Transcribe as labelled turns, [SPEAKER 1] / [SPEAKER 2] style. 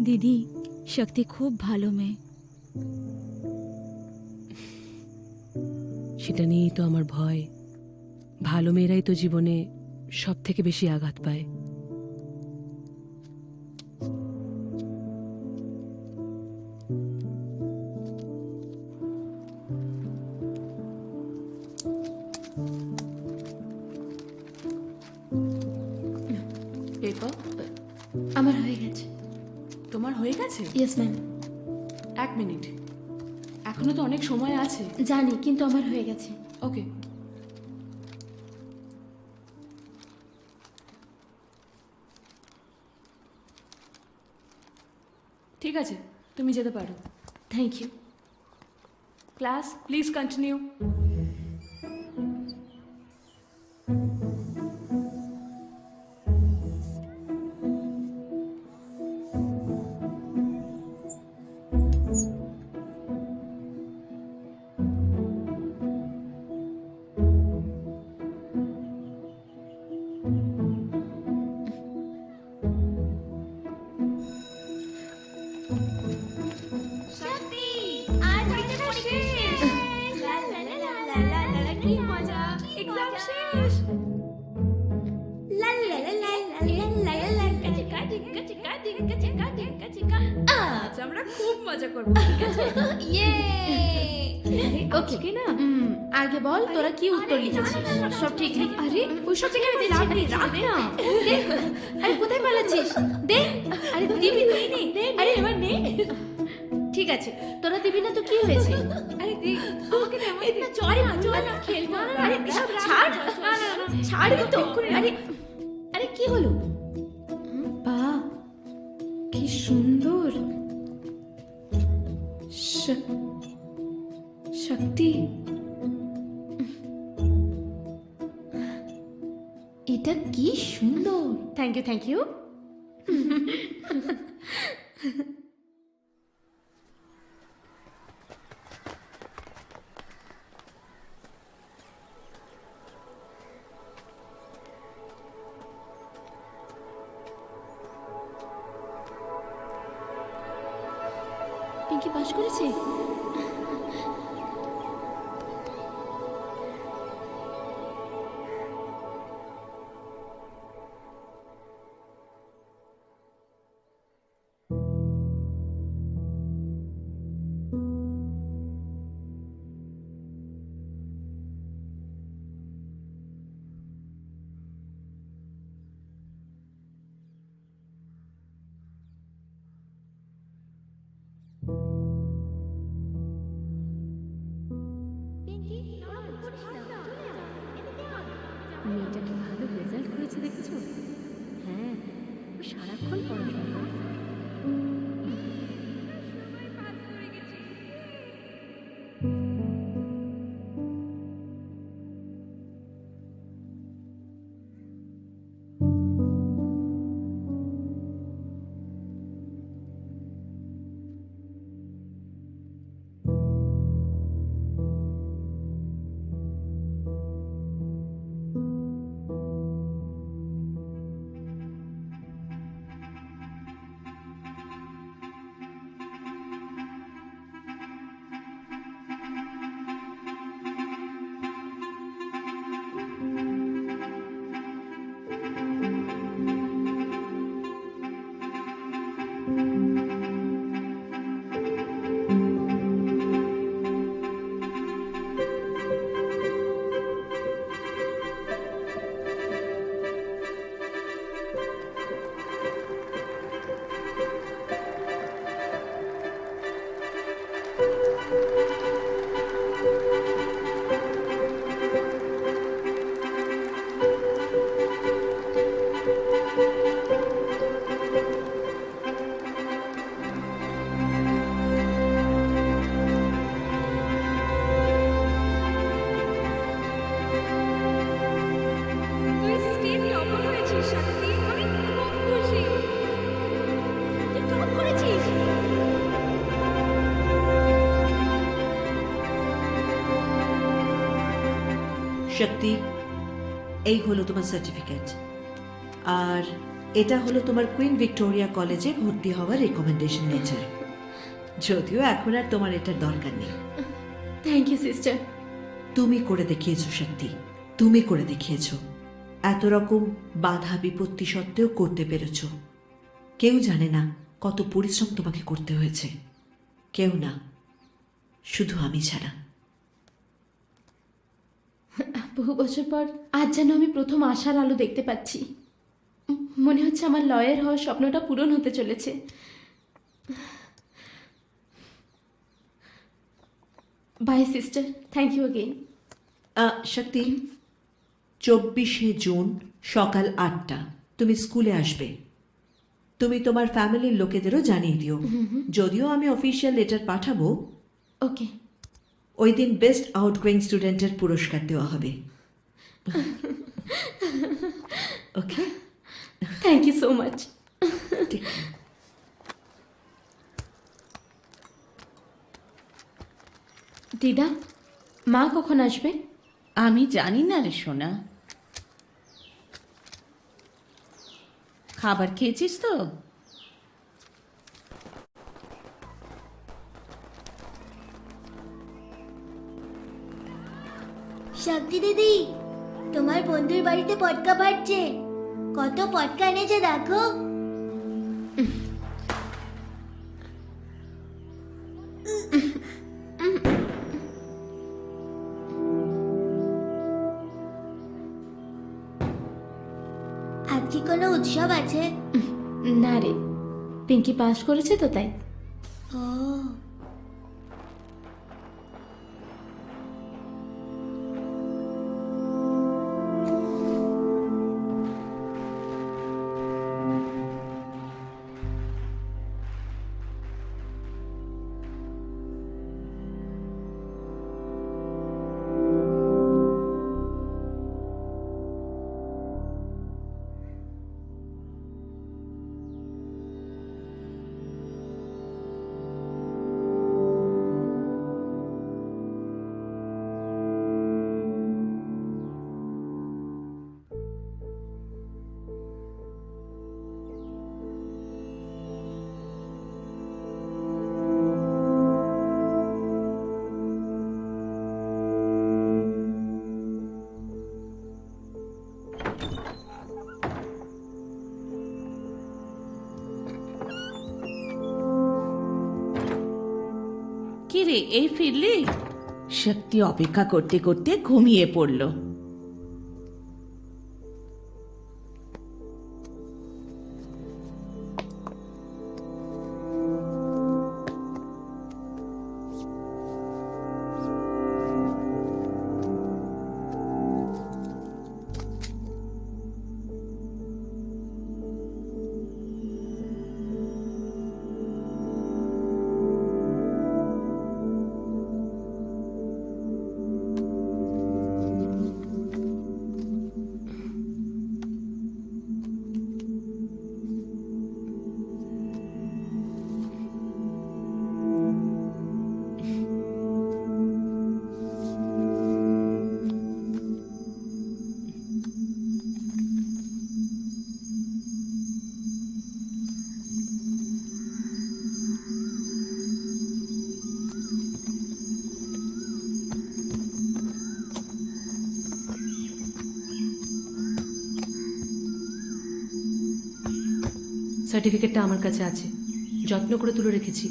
[SPEAKER 1] দিদি, শক্তি খুব ভালো মেয়ে।
[SPEAKER 2] সেটা নিয়েই তো আমার ভয়। ভালো মেয়েরাই তো জীবনে সব থেকে বেশি আঘাত পায়।
[SPEAKER 3] পেপার
[SPEAKER 4] আমার হয়ে গেছে।
[SPEAKER 3] তোমার হয়ে গেছে?
[SPEAKER 4] Yes ma'am.
[SPEAKER 3] 1 মিনিট, এখনো তো অনেক সময় আছে।
[SPEAKER 4] জানি, কিন্তু আমার হয়ে গেছে।
[SPEAKER 3] ওকে। ঠিক আছে, তুমি যেতে পারো।
[SPEAKER 4] Thank you.
[SPEAKER 3] Class please continue. আমরা খুব মজা করবো, ঠিক আছে?
[SPEAKER 4] ওকে না, আগে বল তোরা কি উত্তর লিখেছিস? সব ঠিক নেই?
[SPEAKER 3] আরে ওইসব জায়গায় রাখ না।
[SPEAKER 4] আরে কোথায় পালাচ্ছিস? দে। আরে দিবি তুই নে। আরে এবার নে। ঠিক আছে, তোরা দিবি না তো কি হয়েছে?
[SPEAKER 3] আরে দে, আমাকে দে, আমাকে দে।
[SPEAKER 4] চল না খেলবো। আরে এসব ছাড়। ছাড় তো। আরে আরে কি হলো? বাহ, কি সুন্দর। শক্তি, এটা কি সুন্দর। Thank you, thank you. Pinky pass করেছে? মেয়েটা কি ভালো রেজাল্ট করেছে দেখেছো? হ্যাঁ, ও সারাক্ষণ পড়াশোনা করে।
[SPEAKER 5] শক্তি, এই হলো তোমার সার্টিফিকেট। আর এটা হলো তোমার কুইন ভিক্টোরিয়া কলেজে ভর্তি হওয়ার রেকমেন্ডেশন লেটার। যদিও এখন আর তোমার এটার দরকার নেই।
[SPEAKER 4] Thank you sister.
[SPEAKER 5] তুমি করে দেখিয়েছো শক্তি, তুমি করে দেখিয়েছো। এত রকম বাধা বিপত্তি সত্ত্বেও করতে পেরেছ। কেউ জানে না কত পরিশ্রম তোমাকে করতে হয়েছে, কেউ না, শুধু আমি ছাড়া।
[SPEAKER 4] বহু বছর পর আজ যেন আমি প্রথম আশার আলো দেখতে পাচ্ছি। মনে হচ্ছে আমার লয়ার হওয়ার স্বপ্নটা পূরণ হতে চলেছে। Bye sister, thank you again.
[SPEAKER 5] Shakti, 24শে জুন সকাল 8টা তুমি স্কুলে আসবে। তুমি তোমার ফ্যামিলির লোকেদেরও জানিয়ে দিও। যদিও আমি অফিসিয়াল লেটার পাঠাবো,
[SPEAKER 4] ওকে।
[SPEAKER 5] ওই দিন বেস্ট আউটগোয়িং স্টুডেন্টের পুরস্কার দেওয়া হবে। ওকে,
[SPEAKER 4] থ্যাংক ইউ সো মাচ।
[SPEAKER 5] ঠিক।
[SPEAKER 4] দিদা, মা কখন আসবে?
[SPEAKER 6] আমি জানি না রে সোনা। খাবার খেয়েছিস তো?
[SPEAKER 7] শক্তি দিদি, তোমার বন্ধুর বাড়িতে পটকা ফাটছে। কত পটকা এনেছে দেখো। আজ কি কোনো উৎসব আছে?
[SPEAKER 4] না রে, পিঙ্কি পাস করেছে তো তাই।
[SPEAKER 7] ও,
[SPEAKER 6] কি রে, এই ফিরলি? সত্যি অপেক্ষা করতে করতে ঘুমিয়ে পড়ল।
[SPEAKER 2] সার্টিফিকেটটা আমার কাছে আছে, যত্ন করে তুলে রেখেছি।